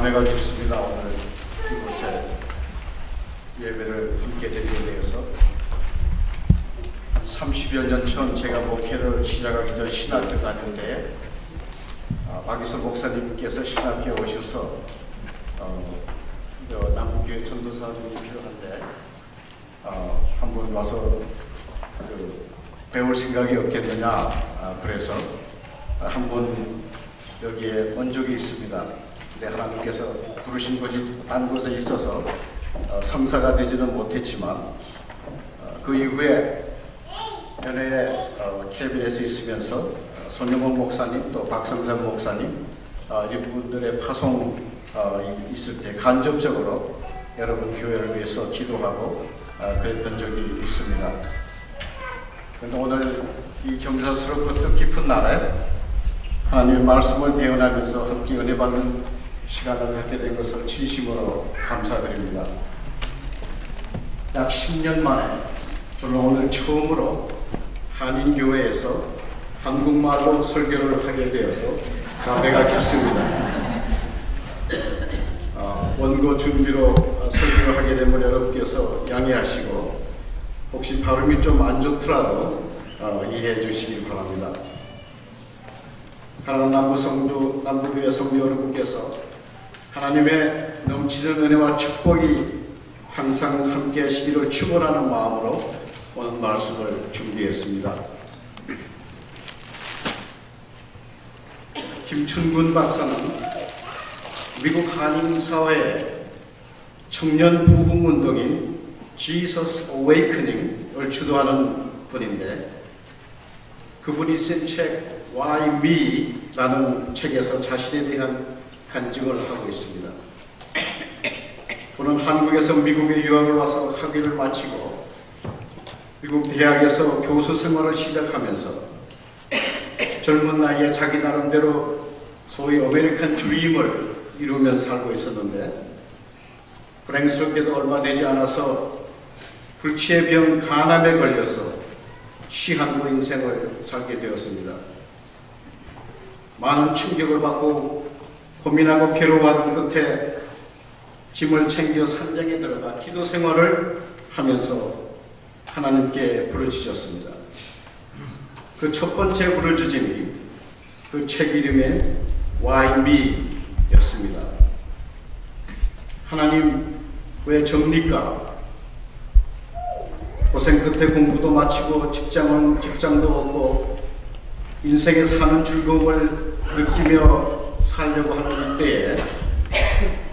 감회가 깊습니다. 오늘 이곳에 예배를 함께 드리게 되어서 30여 년 전 제가 목회를 시작하기 전 신학교 다닐 때 박이서 목사님께서 신학교에 오셔서 남부교회 전도사님이 필요한데 한번 와서 배울 생각이 없겠느냐 그래서 한번 여기에 온 적이 있습니다. 근데 하나님께서 부르신 곳이 딴 곳에 있어서 성사가 되지는 못했지만 그 이후에 연회에 KBS에 있으면서 손영원 목사님 또 박성삼 목사님 이분들의 파송 있을 때 간접적으로 여러분 교회를 위해서 기도하고 그랬던 적이 있습니다. 그런데 오늘 이 경사스럽고 뜻깊은 날에 하나님의 말씀을 대언하면서 함께 은혜 받는 시간을 갖게 된 것을 진심으로 감사드립니다. 약 10년 만에 저는 오늘 처음으로 한인교회에서 한국말로 설교를 하게 되어서 감회가 깊습니다. 원고 준비로 설교를 하게 되면 여러분께서 양해하시고 혹시 발음이 좀 안 좋더라도 이해해 주시기 바랍니다. 사랑하는 남부교회 성도 여러분께서 하나님의 넘치는 은혜와 축복이 항상 함께 하시기를 축원하는 마음으로 오늘 말씀을 준비했습니다. 김춘근 박사는 미국 한인사회의 청년 부흥 운동인 Jesus Awakening을 주도하는 분인데 그분이 쓴 책 Why Me? 라는 책에서 자신에 대한 간증을 하고 있습니다. 그는 한국에서 미국에 유학을 와서 학위를 마치고 미국 대학에서 교수 생활을 시작하면서 젊은 나이에 자기 나름대로 소위 아메리칸 드림을 이루면서 살고 있었는데 불행스럽게도 얼마 되지 않아서 불치의 병 간암에 걸려서 시한부 인생을 살게 되었습니다. 많은 충격을 받고 고민하고 괴로워하던 끝에 짐을 챙겨 산장에 들어가 기도 생활을 하면서 하나님께 부르짖었습니다. 그 첫 번째 부르짖음이 그 책 이름의 Why Me? 였습니다. 하나님 왜 접니까? 고생 끝에 공부도 마치고 직장도 얻고 인생에 사는 즐거움을 느끼며 살려고 하는 이때에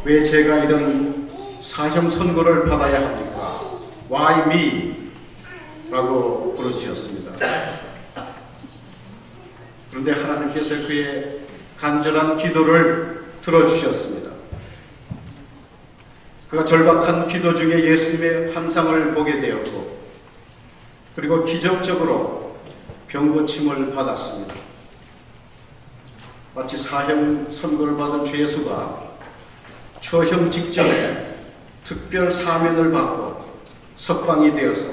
왜 제가 이런 사형 선고를 받아야 합니까? Why me? 라고 부르짖었습니다. 그런데 하나님께서 그의 간절한 기도를 들어주셨습니다. 그가 절박한 기도 중에 예수님의 환상을 보게 되었고 그리고 기적적으로 병고침을 받았습니다. 마치 사형 선고를 받은 죄수가 처형 직전에 특별 사면을 받고 석방이 되어서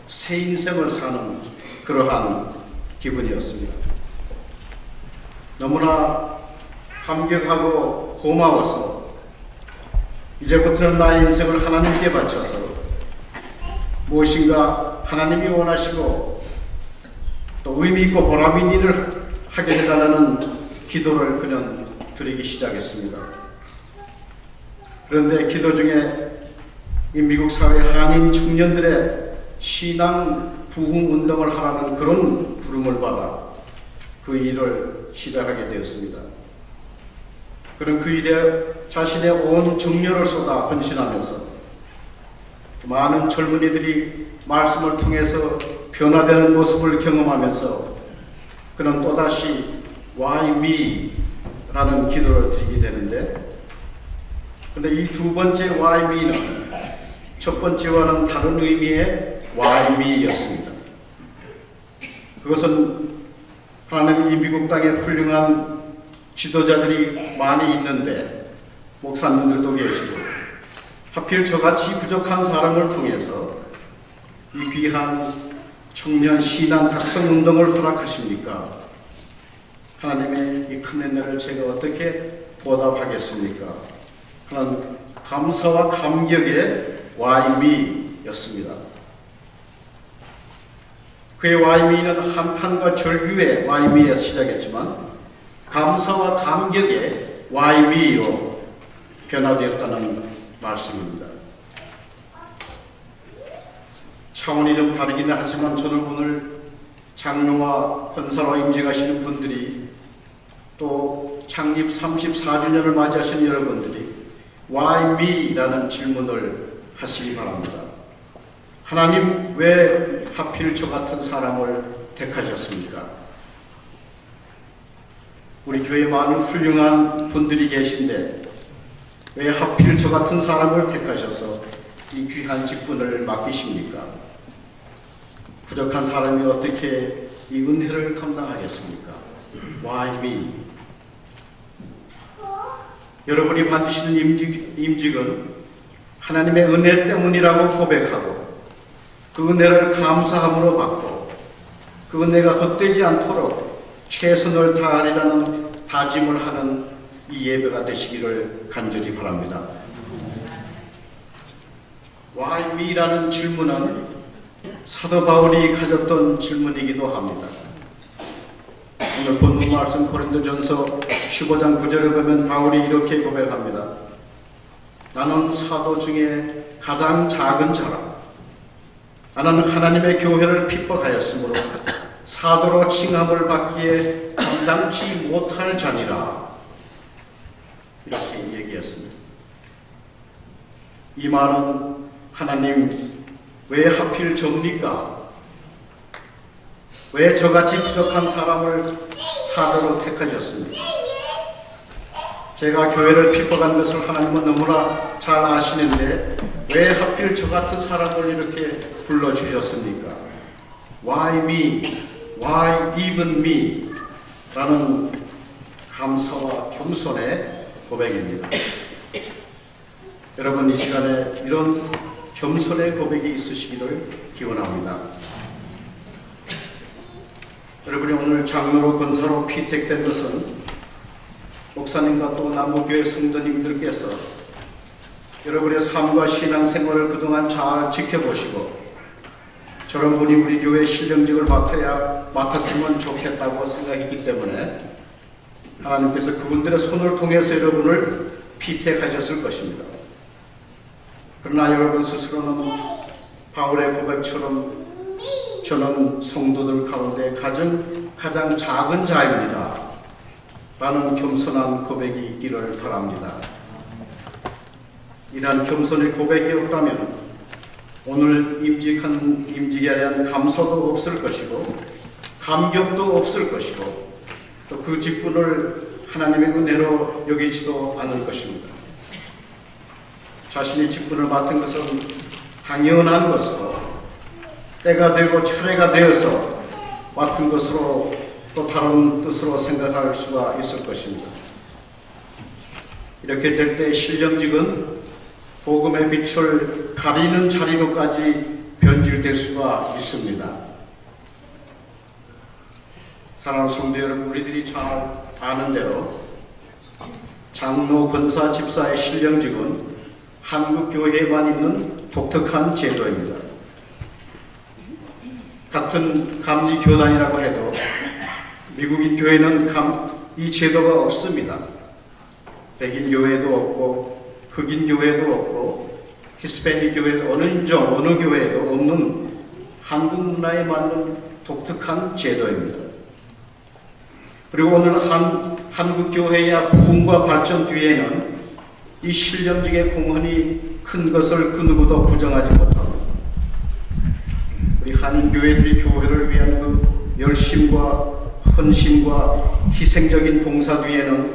새 인생을 사는 그러한 기분이었습니다. 너무나 감격하고 고마워서 이제부터는 나의 인생을 하나님께 바쳐서 무엇인가 하나님이 원하시고 또 의미 있고 보람 있는 일을 하게 해달라는 기도를 그는 드리기 시작했습니다. 그런데 기도 중에 이 미국 사회 한인 청년들의 신앙 부흥 운동을 하라는 그런 부름을 받아 그 일을 시작하게 되었습니다. 그는 그 일에 자신의 온 정열을 쏟아 헌신하면서 많은 젊은이들이 말씀을 통해서 변화되는 모습을 경험하면서 그는 또다시 Why me? 라는 기도를 드리게 되는데 그런데 이 두 번째 Why me는 첫 번째와는 다른 의미의 Why me? 였습니다. 그것은 하나님이 미국 땅에 훌륭한 지도자들이 많이 있는데 목사님들도 계시고 하필 저같이 부족한 사람을 통해서 이 귀한 청년 신앙 각성 운동을 허락하십니까? 하나님의 이 큰 은혜를 제가 어떻게 보답하겠습니까? 하는 감사와 감격의 와이미였습니다. 그의 와이미는 한탄과 절규의 와이미에서 시작했지만 감사와 감격의 와이미로 변화되었다는 말씀입니다. 차원이 좀 다르기는 하지만 저는 오늘 장로와 권사로 임직하시는 분들이 또 창립 34주년을 맞이하시는 여러분들이 Why me? 라는 질문을 하시기 바랍니다. 하나님 왜 하필 저 같은 사람을 택하셨습니까? 우리 교회에 많은 훌륭한 분들이 계신데 왜 하필 저 같은 사람을 택하셔서 이 귀한 직분을 맡기십니까? 부족한 사람이 어떻게 이 은혜를 감당하겠습니까? Why me? 여러분이 받으시는 임직은 하나님의 은혜 때문이라고 고백하고 그 은혜를 감사함으로 받고 그 은혜가 헛되지 않도록 최선을 다하리라는 다짐을 하는 이 예배가 되시기를 간절히 바랍니다. Why me?라는 질문은 사도 바울이 가졌던 질문이기도 합니다. 오늘 본문 말씀 고린도전서 15장 9절에 보면 바울이 이렇게 고백합니다. 나는 사도 중에 가장 작은 자라. 나는 하나님의 교회를 핍박하였으므로 사도로 칭함을 받기에 감당치 못할 자니라. 이렇게 얘기했습니다. 이 말은 하나님 왜 하필 접니까? 왜 저같이 부족한 사람을 사도로 택하셨습니까? 제가 교회를 핍박한 것을 하나님은 너무나 잘 아시는데 왜 하필 저 같은 사람을 이렇게 불러주셨습니까? Why me? Why even me? 라는 감사와 겸손의 고백입니다. 여러분 이 시간에 이런 겸손의 고백이 있으시기를 기원합니다. 여러분이 오늘 장로로 권사로 피택된 것은 목사님과 또 남부교회 성도님들께서 여러분의 삶과 신앙생활을 그동안 잘 지켜보시고 저런 분이 우리 교회 신령직을 맡았으면 좋겠다고 생각했기 때문에 하나님께서 그분들의 손을 통해서 여러분을 피택하셨을 것입니다. 그러나 여러분 스스로는 바울의 고백처럼 저는 성도들 가운데 가장 작은 자입니다 라는 겸손한 고백이 있기를 바랍니다. 이러한 겸손의 고백이 없다면 오늘 임직에 대한 감사도 없을 것이고 감격도 없을 것이고 또 그 직분을 하나님의 은혜로 여기지도 않을 것입니다. 자신이 직분을 맡은 것은 당연한 것으로 때가 되고 차례가 되어서 맡은 것으로 또 다른 뜻으로 생각할 수가 있을 것입니다. 이렇게 될 때 신령직은 복음의 빛을 가리는 자리로까지 변질될 수가 있습니다. 사랑하는 성도 여러분, 우리들이 잘 아는 대로 장로, 권사, 집사의 신령직은 한국 교회에만 있는 독특한 제도입니다. 같은 감리 교단이라고 해도 미국인 교회는 이 제도가 없습니다. 백인 교회도 없고 흑인 교회도 없고 히스패닉 교회도 어느 교회에도 없는 한국 문화에 맞는 독특한 제도입니다. 그리고 오늘 한국 교회의 부흥과 발전 뒤에는 이 신령직의 공헌이 큰 것을 그 누구도 부정하지 못합니다. 우리 한인교회들이 교회를 위한 그 열심과 헌신과 희생적인 봉사 뒤에는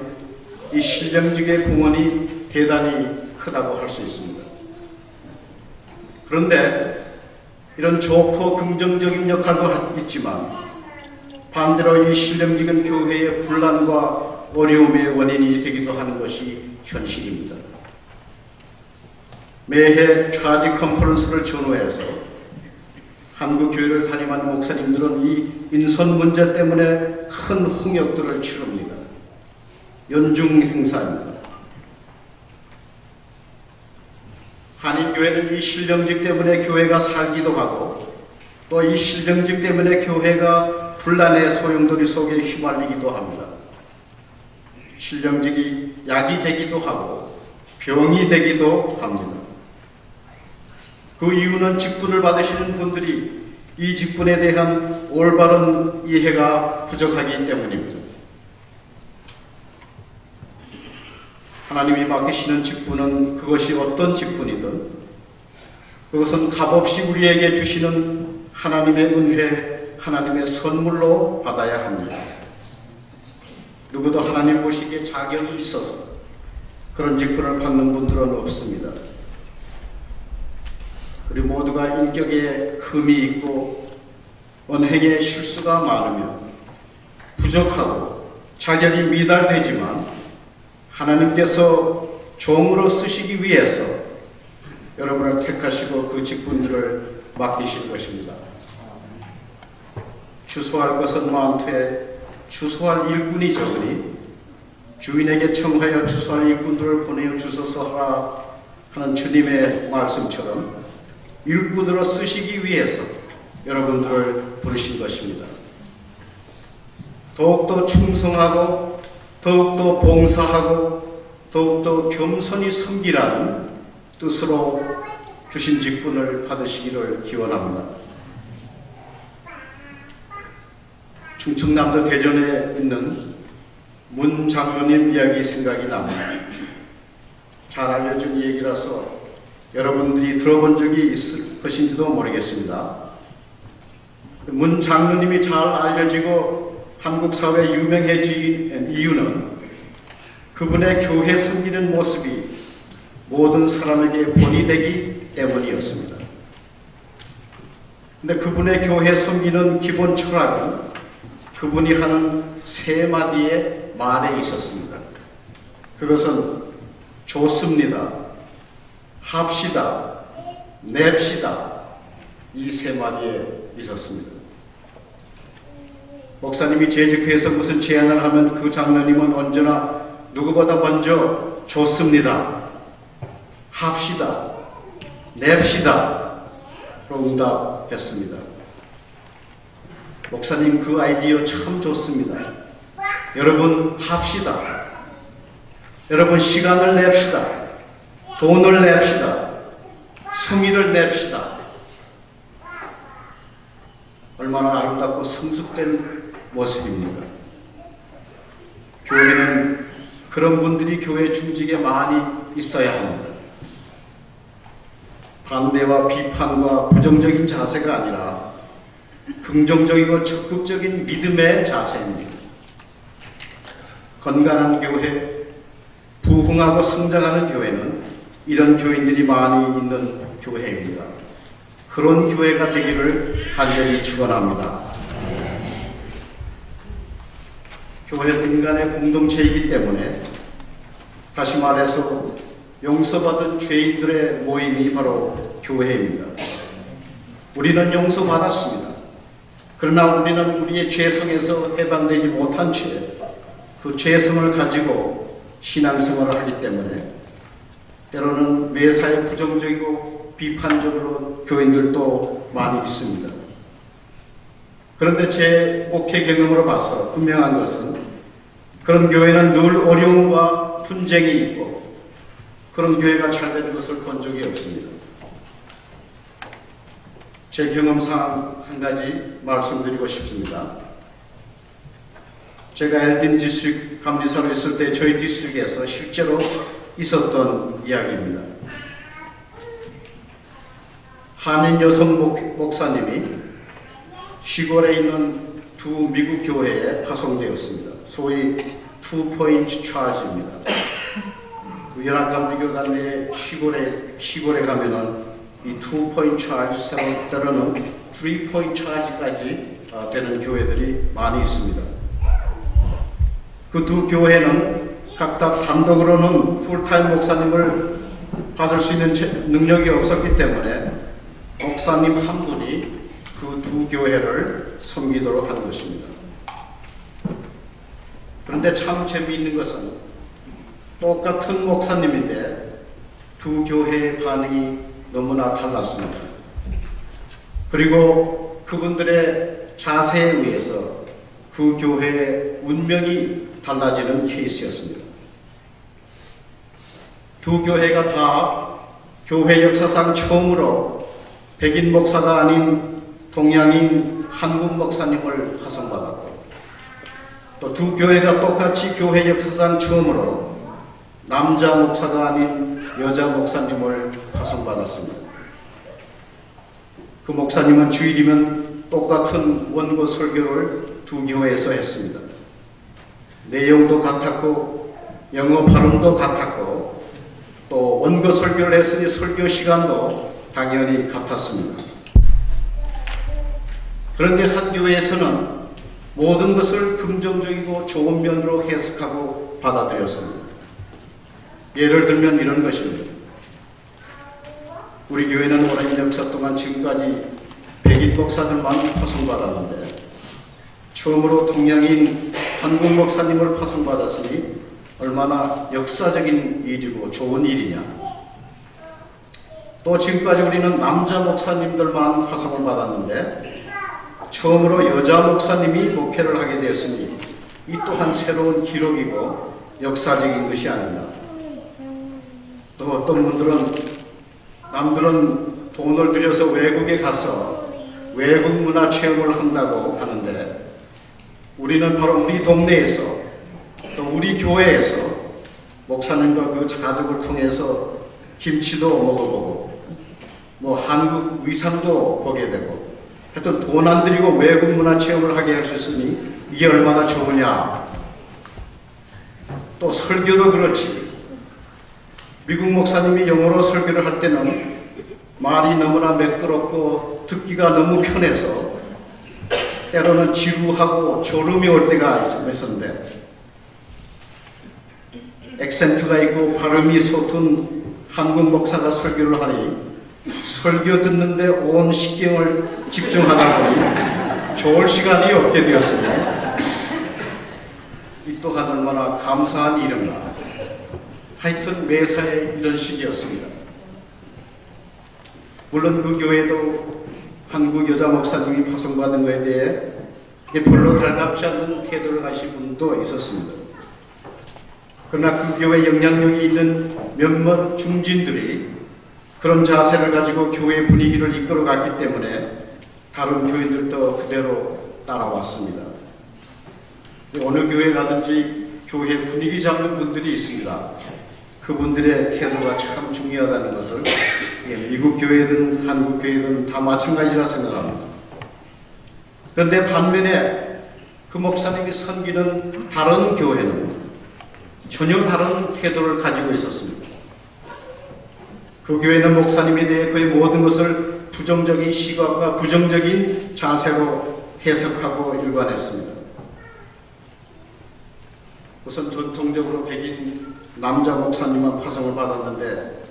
이 신령직의 공헌이 대단히 크다고 할 수 있습니다. 그런데 이런 좋고 긍정적인 역할도 있지만 반대로 이 신령직은 교회의 분란과 어려움의 원인이 되기도 하는 것이 현실입니다. 매해 차지 컨퍼런스를 전후해서 한국 교회를 담임하는 목사님들은 이 인선 문제 때문에 큰 홍역들을 치릅니다. 연중 행사입니다. 한인교회는 이 신령직 때문에 교회가 살기도 하고 또 이 신령직 때문에 교회가 분란의 소용돌이 속에 휘말리기도 합니다. 신령직이 약이 되기도 하고 병이 되기도 합니다. 그 이유는 직분을 받으시는 분들이 이 직분에 대한 올바른 이해가 부족하기 때문입니다. 하나님이 맡기시는 직분은 그것이 어떤 직분이든 그것은 값없이 우리에게 주시는 하나님의 은혜, 하나님의 선물로 받아야 합니다. 누구도 하나님 보시기에 자격이 있어서 그런 직분을 받는 분들은 없습니다. 우리 모두가 인격에 흠이 있고 언행에 실수가 많으며 부족하고 자격이 미달되지만 하나님께서 종으로 쓰시기 위해서 여러분을 택하시고 그 직분들을 맡기실 것입니다. 추수할 것은 많되 추수할 일꾼이 적으니 주인에게 청하여 추수할 일꾼들을 보내어 주소서 하라 하는 주님의 말씀처럼 일꾼으로 쓰시기 위해서 여러분들을 부르신 것입니다. 더욱더 충성하고 더욱더 봉사하고 더욱더 겸손히 섬기라는 뜻으로 주신 직분을 받으시기를 기원합니다. 충청남도 대전에 있는 문 장로님 이야기 생각이 납니다. 잘 알려진 얘기라서 여러분들이 들어본 적이 있을 것인지도 모르겠습니다. 문 장로님이 잘 알려지고 한국 사회에 유명해진 이유는 그분의 교회 섬기는 모습이 모든 사람에게 본이 되기 때문이었습니다. 근데 그분의 교회 섬기는 기본 철학은 그분이 하는 세 마디의 말에 있었습니다. 그것은 좋습니다, 합시다, 냅시다, 이 세 마디에 있었습니다. 목사님이 재직회에서 무슨 제안을 하면 그 장로님은 언제나 누구보다 먼저 좋습니다, 합시다, 냅시다 로 응답했습니다. 목사님 그 아이디어 참 좋습니다. 여러분 합시다. 여러분 시간을 냅시다. 돈을 냅시다. 성의를 냅시다. 얼마나 아름답고 성숙된 모습입니까? 교회는 그런 분들이 교회 중직에 많이 있어야 합니다. 반대와 비판과 부정적인 자세가 아니라 긍정적이고 적극적인 믿음의 자세입니다. 건강한 교회, 부흥하고 성장하는 교회는 이런 교인들이 많이 있는 교회입니다. 그런 교회가 되기를 간절히 축원합니다. 교회는 인간의 공동체이기 때문에 다시 말해서 용서받은 죄인들의 모임이 바로 교회입니다. 우리는 용서받았습니다. 그러나 우리는 우리의 죄성에서 해방되지 못한 채 그 죄성을 가지고 신앙생활을 하기 때문에 때로는 매사에 부정적이고 비판적으로 교인들도 많이 있습니다. 그런데 제 목회 경험으로 봐서 분명한 것은 그런 교회는 늘 어려움과 분쟁이 있고 그런 교회가 잘 되는 것을 본 적이 없습니다. 제 경험상 한 가지 말씀드리고 싶습니다. 제가 엘딘 디스트릭 감리사로 있을 때 저희 디스트릭에서 실제로 있었던 이야기입니다. 한인 여성 목사님이 시골에 있는 두 미국 교회에 파송되었습니다. 소위 투포인트 차지입니다. 연합감리교단 내 시골에 가면은 이 투포인트 차지, 때로는 3포인트 차지까지 되는 교회들이 많이 있습니다. 그 두 교회는 각각 단독으로는 풀타임 목사님을 받을 수 있는 능력이 없었기 때문에 목사님 한 분이 그 두 교회를 섬기도록 한 것입니다. 그런데 참 재미있는 것은 똑같은 목사님인데 두 교회의 반응이 너무나 달랐습니다. 그리고 그분들의 자세에 의해서 그 교회의 운명이 달라지는 케이스였습니다. 두 교회가 다 교회 역사상 처음으로 백인 목사가 아닌 동양인 한국 목사님을 파송받았고, 또 두 교회가 똑같이 교회 역사상 처음으로 남자 목사가 아닌 여자 목사님을 파송받았습니다. 그 목사님은 주일이면 똑같은 원고 설교를 두 교회에서 했습니다. 내용도 같았고 영어 발음도 같았고 또 원고 설교를 했으니 설교 시간도 당연히 같았습니다. 그런데 한 교회에서는 모든 것을 긍정적이고 좋은 면으로 해석하고 받아들였습니다. 예를 들면 이런 것입니다. 우리 교회는 오랜 역사 동안 지금까지 백인 목사들만 파송받았는데 처음으로 동양인 한국 목사님을 파송받았으니 얼마나 역사적인 일이고 좋은 일이냐. 또 지금까지 우리는 남자 목사님들만 파송을 받았는데 처음으로 여자 목사님이 목회를 하게 되었으니 이 또한 새로운 기록이고 역사적인 것이 아니냐. 또 어떤 분들은 남들은 돈을 들여서 외국에 가서 외국 문화 체험을 한다고 하는데 우리는 바로 우리 동네에서 또 우리 교회에서 목사님과 그 가족을 통해서 김치도 먹어보고 뭐 한국 위상도 보게 되고 하여튼 돈 안 들이고 외국 문화 체험을 하게 할 수 있으니 이게 얼마나 좋으냐. 또 설교도 그렇지. 미국 목사님이 영어로 설교를 할 때는 말이 너무나 매끄럽고 듣기가 너무 편해서 때로는 지루하고 졸음이 올 때가 있었는데 액센트가 있고 발음이 서툰 한국 목사가 설교를 하니 설교 듣는데 온 신경을 집중하다 보니 좋을 시간이 없게 되었습니다. 이 또한 얼마나 감사한 일인가. 하여튼 매사에 이런 식이었습니다. 물론 그 교회도 한국 여자 목사님이 파송받은 것에 대해 별로 달갑지 않은 태도를 가신 분도 있었습니다. 그러나 그 교회 영향력이 있는 몇몇 중진들이 그런 자세를 가지고 교회 분위기를 이끌어갔기 때문에 다른 교인들도 그대로 따라왔습니다. 어느 교회 가든지 교회 분위기 잡는 분들이 있습니다. 그분들의 태도가 참 중요하다는 것을 미국 교회든 한국 교회든 다 마찬가지라 생각합니다. 그런데 반면에 그 목사님이 섬기는 다른 교회는 전혀 다른 태도를 가지고 있었습니다. 그 교회는 목사님에 대해 그의 모든 것을 부정적인 시각과 부정적인 자세로 해석하고 일관했습니다. 우선 전통적으로 백인 남자 목사님만 파송을 받았는데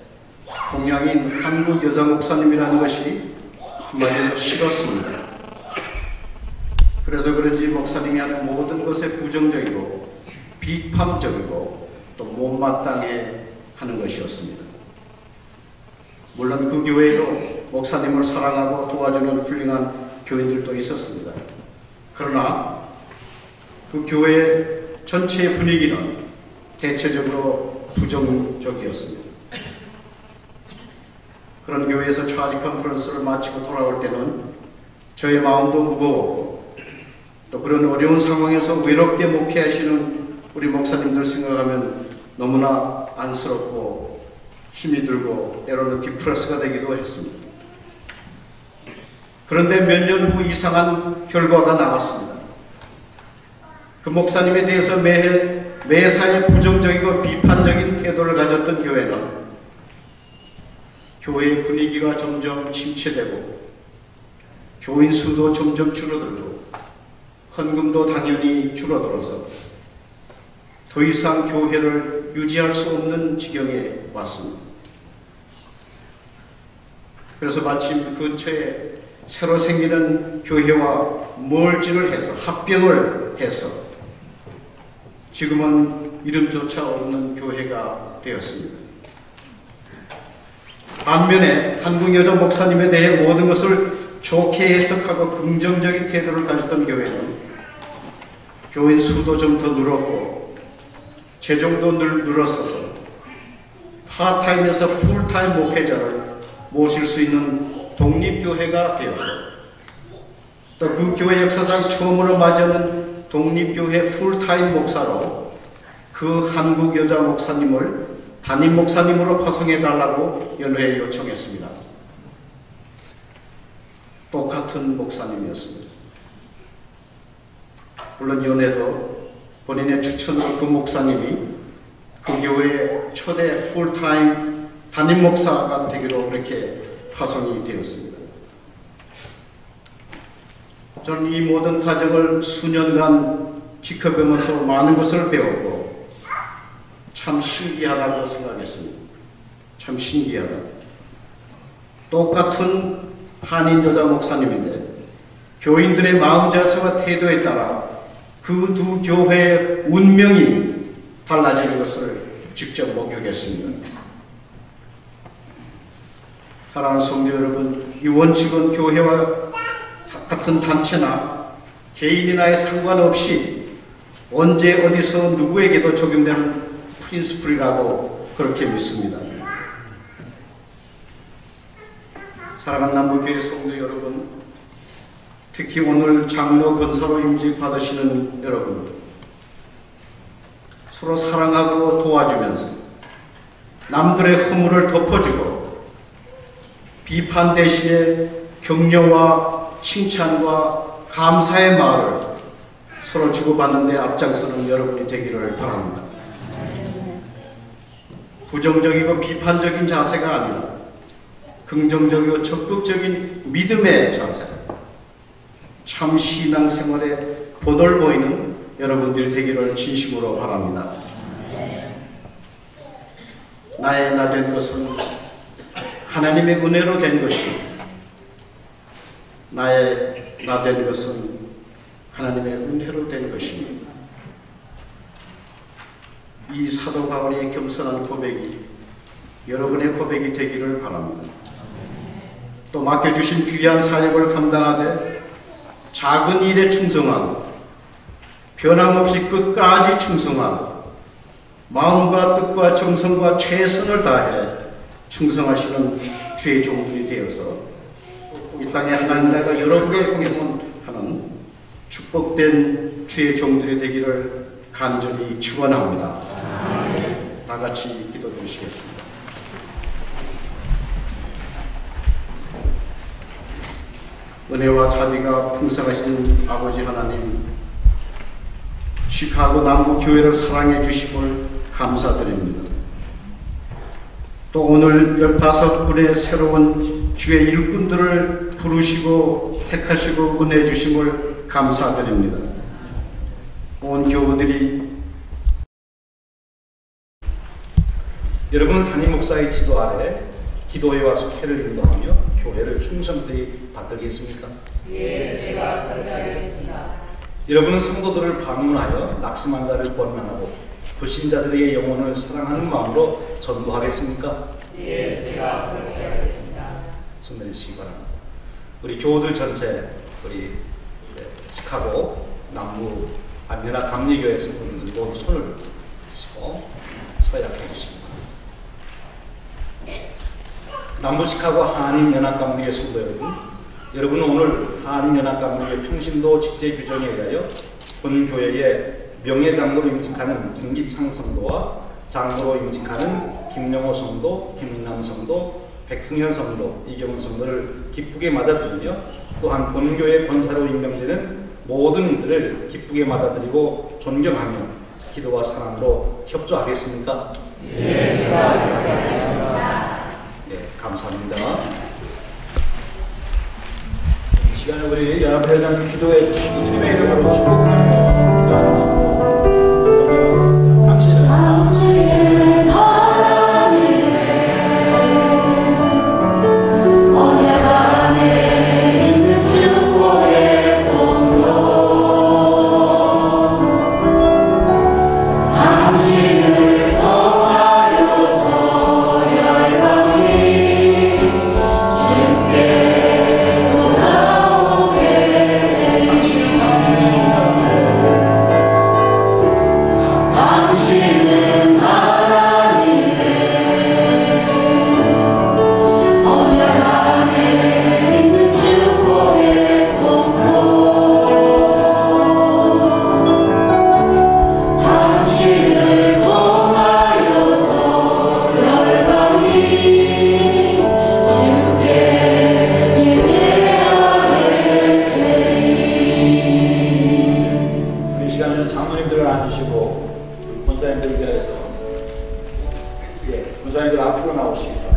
동양인 한국 여자 목사님이라는 것이 한마디로 싫었습니다. 그래서 그런지 목사님이 하는 모든 것에 부정적이고 비판적이고 또 못마땅해 하는 것이었습니다. 물론 그 교회에도 목사님을 사랑하고 도와주는 훌륭한 교인들도 있었습니다. 그러나 그 교회 전체의 분위기는 대체적으로 부정적이었습니다. 그런 교회에서 차지 컨퍼런스를 마치고 돌아올 때는 저의 마음도 무거웠고 또 그런 어려운 상황에서 외롭게 목회하시는 우리 목사님들 생각하면 너무나 안쓰럽고 힘이 들고 때로는 디프레스가 되기도 했습니다. 그런데 몇 년 후 이상한 결과가 나왔습니다. 그 목사님에 대해서 매사에 부정적이고 비판적인 태도를 가졌던 교회는 교회의 분위기가 점점 침체되고 교인 수도 점점 줄어들고 헌금도 당연히 줄어들어서 더 이상 교회를 유지할 수 없는 지경에 왔습니다. 그래서 마침 근처에 새로 생기는 교회와 멀지를 해서 합병을 해서 지금은 이름조차 없는 교회가 되었습니다. 반면에 한국 여자 목사님에 대해 모든 것을 좋게 해석하고 긍정적인 태도를 가졌던 교회는 교인 수도 좀 더 늘었고 재정도 늘었어서 파타임에서 풀타임 목회자를 모실 수 있는 독립교회가 되었고 또 그 교회 역사상 처음으로 맞이하는 독립교회 풀타임 목사로 그 한국 여자 목사님을 담임 목사님으로 파송해달라고 연회에 요청했습니다. 똑같은 목사님이었습니다. 물론 연회도 본인의 추천으로 그 목사님이 그 교회의 초대 풀타임 담임 목사가 되기로 그렇게 파송이 되었습니다. 저는 이 모든 과정을 수년간 지켜보면서 많은 것을 배웠고 참 신기하다고 생각했습니다. 참 신기하다. 똑같은 한인 여자 목사님인데 교인들의 마음 자세와 태도에 따라 그 두 교회의 운명이 달라지는 것을 직접 목격했습니다. 사랑하는 성도 여러분, 이 원칙은 교회와 같은 단체나 개인이나에 상관없이 언제 어디서 누구에게도 적용되는 프린스플이라고 그렇게 믿습니다. 사랑하는 남부교회 성도 여러분, 특히 오늘 장로 권사로 임직 받으시는 여러분, 서로 사랑하고 도와주면서 남들의 허물을 덮어주고 비판 대신에 격려와 칭찬과 감사의 말을 서로 주고받는 데 앞장서는 여러분이 되기를 바랍니다. 부정적이고 비판적인 자세가 아니라 긍정적이고 적극적인 믿음의 자세, 참 신앙생활에 본을 보이는 여러분들이 되기를 진심으로 바랍니다. 나의 나 된 것은 하나님의 은혜로 된 것이고 나의 나 된 것은 하나님의 은혜로 된 것입니다. 이 사도 바울의 겸손한 고백이 여러분의 고백이 되기를 바랍니다. 또 맡겨주신 귀한 사역을 감당하되 작은 일에 충성하고 변함없이 끝까지 충성하고 마음과 뜻과 정성과 최선을 다해 충성하시는 주의 종들이 되어서 이 땅에 하나님 나라가 여러분을 통해서 하는 축복된 주의 종들이 되기를 간절히 축원합니다. 다 같이 기도드리시겠습니다. 은혜와 자비가 풍성하신 아버지 하나님, 시카고 남부 교회를 사랑해 주심을 감사드립니다. 또 오늘 15분의 새로운 주의 일꾼들을 부르시고 택하시고 은혜 주심을 감사드립니다. 온 교우들이 여러분은 담임 목사의 지도 아래 기도회와 숙회를 인도하며 교회를 충성되이 받들겠습니까? 예, 제가 그렇게 하겠습니다. 여러분은 성도들을 방문하여 낙심한 자를 권면하고 불신자들의 영혼을 사랑하는 마음으로 전도하겠습니까? 예, 제가 그렇게 하겠습니다. 손 내리시기 바랍니다. 우리 교우들 전체, 우리 시카고 남부 안연합 감리교회 성도들도 손을 드시고 서약해 주십니다. 남부 시카고 한인연합감리교회 성도 여러분, 여러분은 오늘 한인연합감리교회 평신도 직제 규정에 의하여 본 교회의 명예장로로 임직하는 김기창 성도와 장로로 임직하는 김영호 성도, 김민남 성도, 백승현 성도, 이경훈 성도를 기쁘게 맞아들이며 또한 본교회 권사로 임명되는 모든 이들을 기쁘게 맞아들이고 존경하며 기도와 사랑으로 협조하겠습니까? 예, 제가 그렇게 하겠습니다. 네, 감사합니다. 이 시간에 우리 연합회장 기도해 주시고 주님의 이름으로 축복하며 경배하겠습니다. 당신은 하나님의 언약 안에 있는 축복의 통로, 당신을 통하여서 열방이 권사님들 위해서 권사님들 앞으로 나오시기 바랍니다.